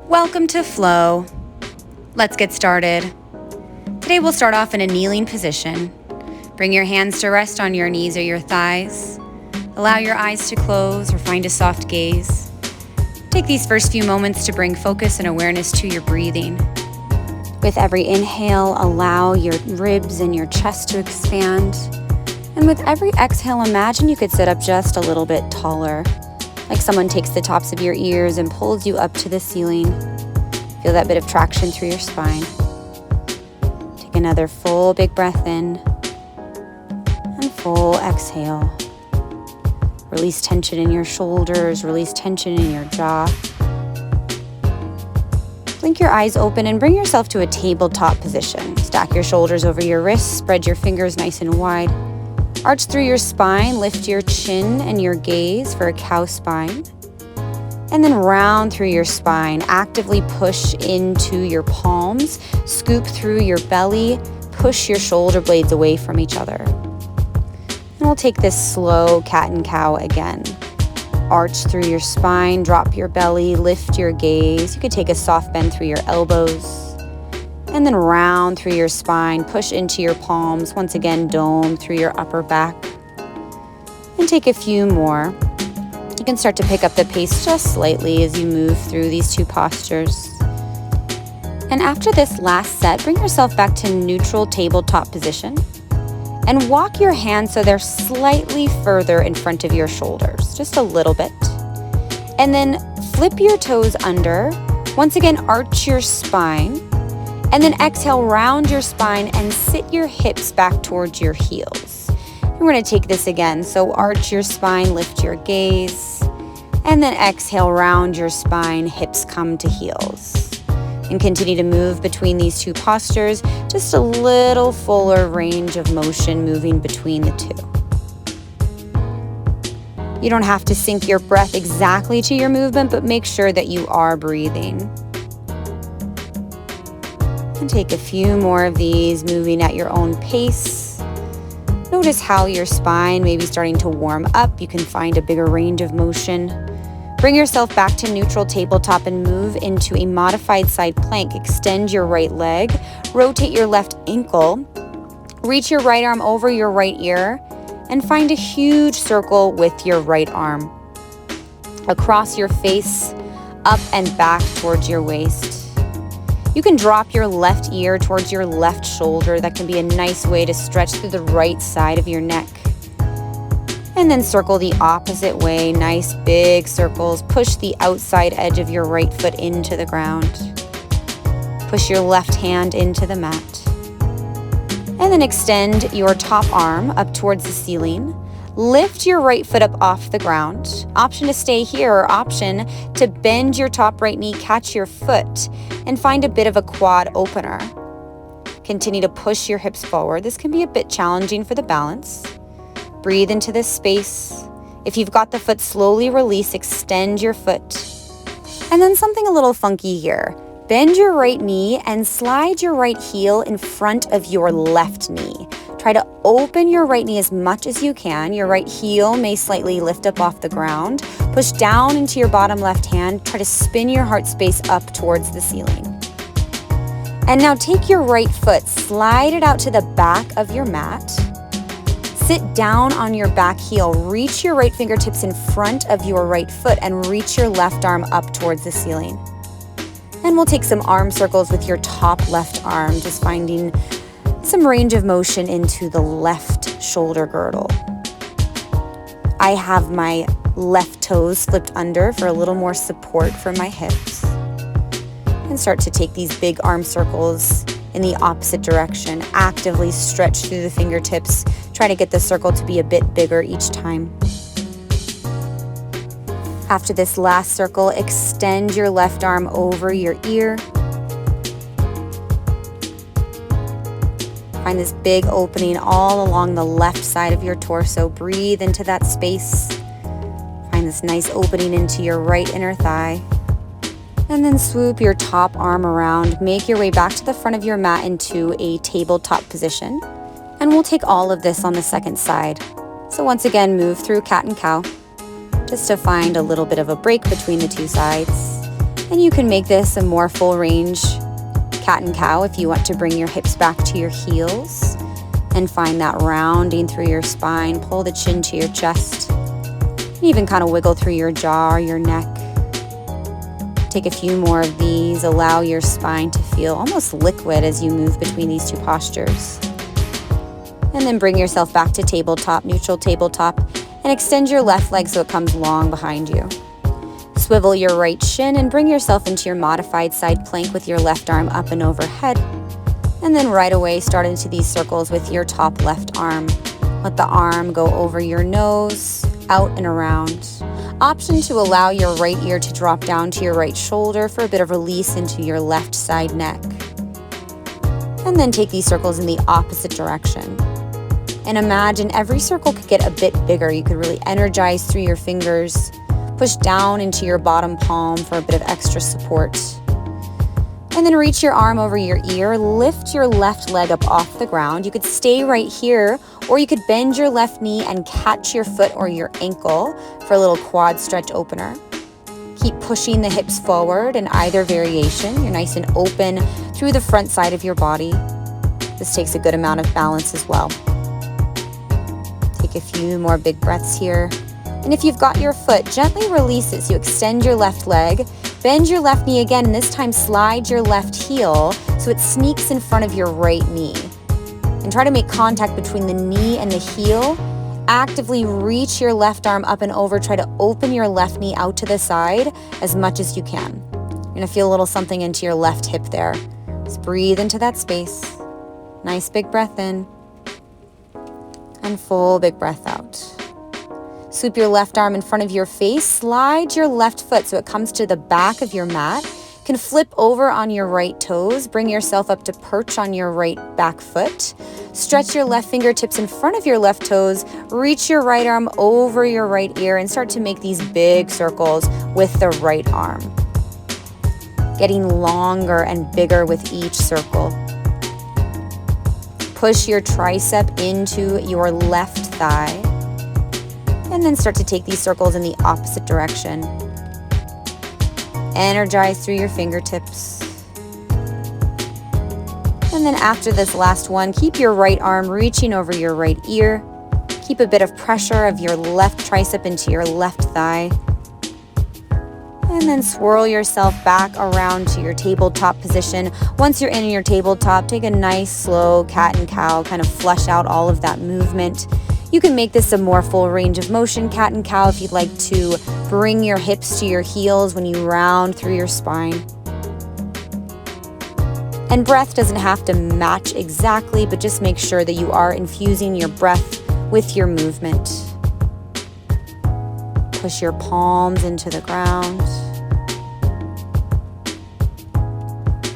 Welcome to Flow. Let's get started. Today we'll start off in a kneeling position. Bring your hands to rest on your knees or your thighs. Allow your eyes to close or find a soft gaze. Take these first few moments to bring focus and awareness to your breathing. With every inhale, allow your ribs and your chest to expand. And with every exhale, imagine you could sit up just a little bit taller, like someone takes the tops of your ears and pulls you up to the ceiling. Feel that bit of traction through your spine. Take another full big breath in and full exhale. Release tension in your shoulders, release tension in your jaw. Blink your eyes open and bring yourself to a tabletop position. Stack your shoulders over your wrists, spread your fingers nice and wide. Arch through your spine, lift your chin and your gaze for a cow spine. And then round through your spine, actively push into your palms, scoop through your belly, push your shoulder blades away from each other. And we'll take this slow cat and cow again. Arch through your spine, drop your belly, lift your gaze. You could take a soft bend through your elbows. And then round through your spine, push into your palms. Once again, dome through your upper back. And take a few more. You can start to pick up the pace just slightly as you move through these two postures. And after this last set, bring yourself back to neutral tabletop position. And walk your hands so they're slightly further in front of your shoulders, just a little bit. And then flip your toes under. Once again, arch your spine. And then exhale, round your spine and sit your hips back towards your heels. And we're going to take this again. So arch your spine, lift your gaze. And then exhale, round your spine, hips come to heels. And continue to move between these two postures, just a little fuller range of motion moving between the two. You don't have to sync your breath exactly to your movement, but make sure that you are breathing. And take a few more of these, moving at your own pace. Notice how your spine may be starting to warm up. You can find a bigger range of motion. Bring yourself back to neutral tabletop and move into a modified side plank. Extend your right leg, rotate your left ankle, reach your right arm over your right ear, and find a huge circle with your right arm. Across your face, up and back towards your waist. You can drop your left ear towards your left shoulder. That can be a nice way to stretch through the right side of your neck. And then circle the opposite way, nice big circles. Push the outside edge of your right foot into the ground. Push your left hand into the mat. And then extend your top arm up towards the ceiling. Lift your right foot up off the ground. Option to stay here or option to bend your top right knee, catch your foot, and find a bit of a quad opener. Continue to push your hips forward. This can be a bit challenging for the balance. Breathe into this space. If you've got the foot, slowly release, extend your foot. And then something a little funky here. Bend your right knee and slide your right heel in front of your left knee. Try to open your right knee as much as you can. Your right heel may slightly lift up off the ground. Push down into your bottom left hand. Try to spin your heart space up towards the ceiling. And now take your right foot, slide it out to the back of your mat. Sit down on your back heel. Reach your right fingertips in front of your right foot and reach your left arm up towards the ceiling. And we'll take some arm circles with your top left arm, just finding some range of motion into the left shoulder girdle. I have my left toes flipped under for a little more support for my hips. And start to take these big arm circles in the opposite direction. Actively stretch through the fingertips. Try to get the circle to be a bit bigger each time. After this last circle, extend your left arm over your ear. Find this big opening all along the left side of your torso. Breathe into that space. Find this nice opening into your right inner thigh. And then swoop your top arm around. Make your way back to the front of your mat into a tabletop position. And we'll take all of this on the second side. So once again, move through cat and cow, just to find a little bit of a break between the two sides. And you can make this a more full range cat and cow if you want to bring your hips back to your heels and find that rounding through your spine. Pull the chin to your chest. And even kind of wiggle through your jaw or your neck. Take a few more of these. Allow your spine to feel almost liquid as you move between these two postures. And then bring yourself back to tabletop, neutral tabletop, and extend your left leg so it comes long behind you. Swivel your right shin and bring yourself into your modified side plank with your left arm up and overhead. And then right away start into these circles with your top left arm. Let the arm go over your nose, out and around. Option to allow your right ear to drop down to your right shoulder for a bit of release into your left side neck. And then take these circles in the opposite direction. And imagine every circle could get a bit bigger. You could really energize through your fingers. Push down into your bottom palm for a bit of extra support. And then reach your arm over your ear. Lift your left leg up off the ground. You could stay right here, or you could bend your left knee and catch your foot or your ankle for a little quad stretch opener. Keep pushing the hips forward in either variation. You're nice and open through the front side of your body. This takes a good amount of balance as well. Take a few more big breaths here. And if you've got your foot, gently release it. So you extend your left leg, bend your left knee again, and this time slide your left heel so it sneaks in front of your right knee. And try to make contact between the knee and the heel. Actively reach your left arm up and over. Try to open your left knee out to the side as much as you can. You're gonna feel a little something into your left hip there. Just breathe into that space. Nice big breath in. And full big breath out. Swoop your left arm in front of your face. Slide your left foot so it comes to the back of your mat. You can flip over on your right toes. Bring yourself up to perch on your right back foot. Stretch your left fingertips in front of your left toes. Reach your right arm over your right ear and start to make these big circles with the right arm. Getting longer and bigger with each circle. Push your tricep into your left thigh. And then start to take these circles in the opposite direction. Energize through your fingertips. And then after this last one, keep your right arm reaching over your right ear. Keep a bit of pressure of your left tricep into your left thigh. And then swirl yourself back around to your tabletop position. Once you're in your tabletop, take a nice slow cat and cow, kind of flush out all of that movement. You can make this a more full range of motion cat and cow if you'd like to bring your hips to your heels when you round through your spine. And breath doesn't have to match exactly, but just make sure that you are infusing your breath with your movement. Push your palms into the ground.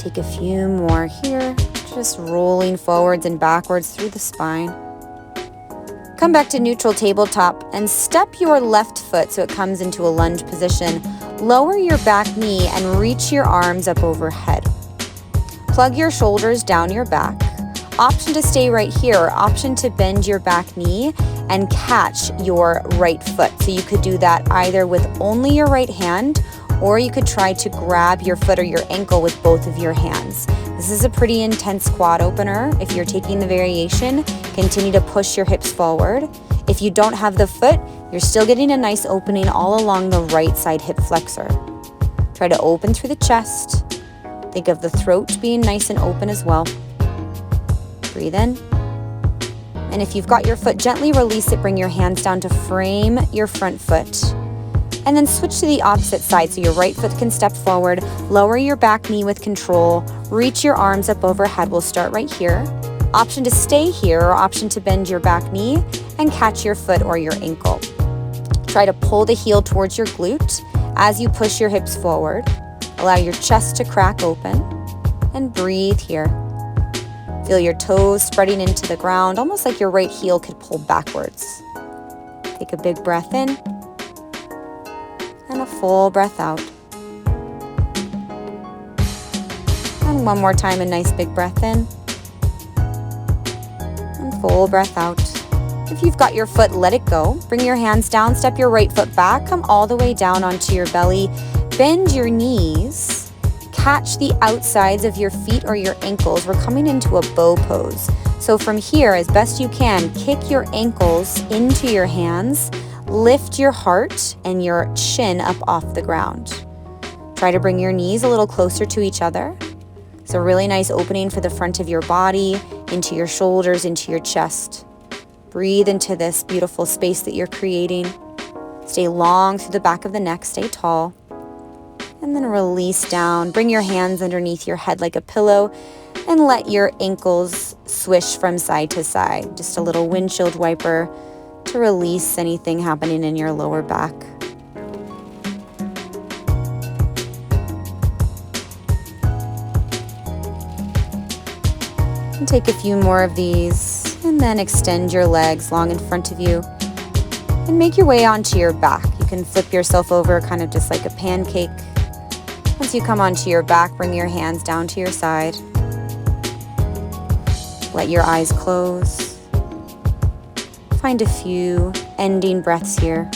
Take a few more here, just rolling forwards and backwards through the spine. Come back to neutral tabletop and step your left foot so it comes into a lunge position. Lower your back knee and reach your arms up overhead. Plug your shoulders down your back. Option to stay right here, or option to bend your back knee and catch your right foot. So you could do that either with only your right hand, or you could try to grab your foot or your ankle with both of your hands. This is a pretty intense quad opener. If you're taking the variation, continue to push your hips forward. If you don't have the foot, you're still getting a nice opening all along the right side hip flexor. Try to open through the chest. Think of the throat being nice and open as well. Breathe in. And if you've got your foot, gently release it. Bring your hands down to frame your front foot. And then switch to the opposite side so your right foot can step forward. Lower your back knee with control. Reach your arms up overhead. We'll start right here. Option to stay here, or option to bend your back knee and catch your foot or your ankle. Try to pull the heel towards your glute as you push your hips forward. Allow your chest to crack open and breathe here. Feel your toes spreading into the ground, almost like your right heel could pull backwards. Take a big breath in. And a full breath out. And one more time, a nice big breath in. And full breath out. If you've got your foot, let it go. Bring your hands down, step your right foot back, come all the way down onto your belly. Bend your knees, catch the outsides of your feet or your ankles. We're coming into a bow pose. So from here, as best you can, kick your ankles into your hands, lift your heart and your chin up off the ground. Try to bring your knees a little closer to each other. So really nice opening for the front of your body, into your shoulders, into your chest. Breathe into this beautiful space that you're creating. Stay long through the back of the neck, stay tall. And then release down. Bring your hands underneath your head like a pillow and let your ankles swish from side to side. Just a little windshield wiper to release anything happening in your lower back. And take a few more of these and then extend your legs long in front of you and make your way onto your back. You can flip yourself over kind of just like a pancake. Once you come onto your back, bring your hands down to your side. Let your eyes close. Find a few ending breaths here.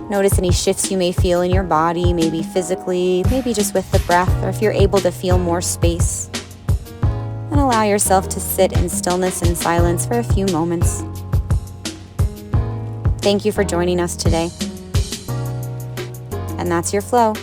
Notice any shifts you may feel in your body, maybe physically, maybe just with the breath, or if you're able to feel more space. And allow yourself to sit in stillness and silence for a few moments. Thank you for joining us today. And that's your flow.